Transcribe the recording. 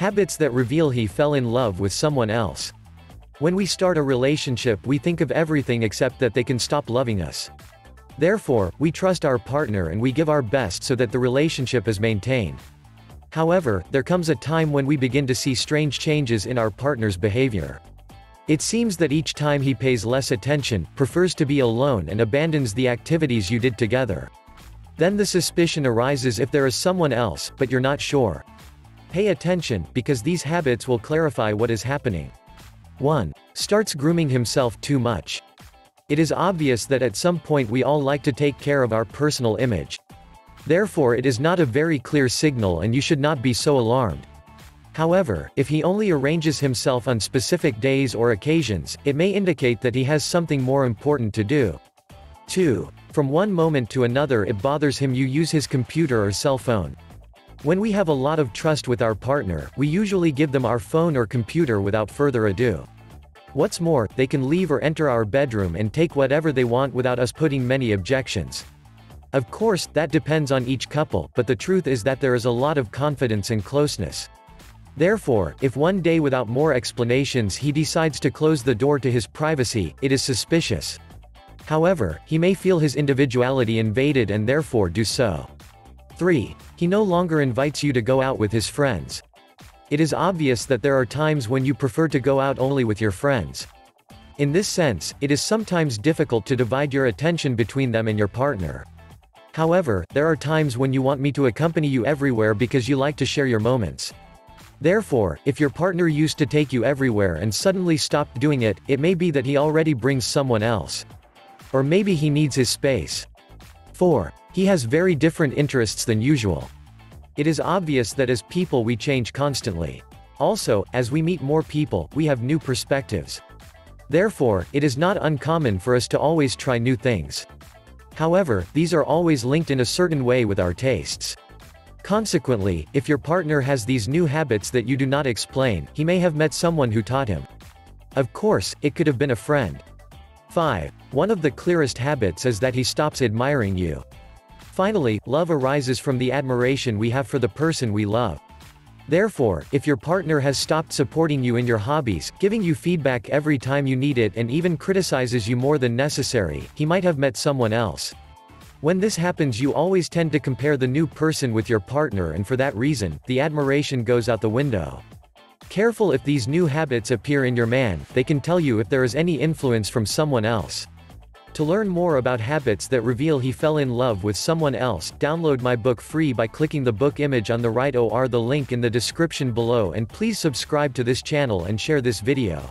Habits that reveal he fell in love with someone else. When we start a relationship, we think of everything except that they can stop loving us. Therefore, we trust our partner and we give our best so that the relationship is maintained. However, there comes a time when we begin to see strange changes in our partner's behavior. It seems that each time he pays less attention, prefers to be alone and abandons the activities you did together. Then the suspicion arises if there is someone else, but you're not sure. Pay attention, because these habits will clarify what is happening. 1. Starts grooming himself too much. It is obvious that at some point we all like to take care of our personal image. Therefore it is not a very clear signal and you should not be so alarmed. However, if he only arranges himself on specific days or occasions, it may indicate that he has something more important to do. 2. From one moment to another it bothers him you use his computer or cell phone. When we have a lot of trust with our partner, we usually give them our phone or computer without further ado. What's more, they can leave or enter our bedroom and take whatever they want without us putting many objections. Of course, that depends on each couple, but the truth is that there is a lot of confidence and closeness. Therefore, if one day without more explanations he decides to close the door to his privacy, it is suspicious. However, he may feel his individuality invaded and therefore do so. 3. He no longer invites you to go out with his friends. It is obvious that there are times when you prefer to go out only with your friends. In this sense, it is sometimes difficult to divide your attention between them and your partner. However, there are times when you want me to accompany you everywhere because you like to share your moments. Therefore, if your partner used to take you everywhere and suddenly stopped doing it, it may be that he already brings someone else. Or maybe he needs his space. 4. He has very different interests than usual. It is obvious that as people we change constantly. Also, as we meet more people, we have new perspectives. Therefore, it is not uncommon for us to always try new things. However, these are always linked in a certain way with our tastes. Consequently, if your partner has these new habits that you do not explain, he may have met someone who taught him. Of course, it could have been a friend. 5. One of the clearest habits is that he stops admiring you. Finally, love arises from the admiration we have for the person we love. Therefore, if your partner has stopped supporting you in your hobbies, giving you feedback every time you need it and even criticizes you more than necessary, he might have met someone else. When this happens you always tend to compare the new person with your partner and for that reason, the admiration goes out the window. Careful if these new habits appear in your man, they can tell you if there is any influence from someone else. To learn more about habits that reveal he fell in love with someone else, download my book free by clicking the book image on the right or the link in the description below and please subscribe to this channel and share this video.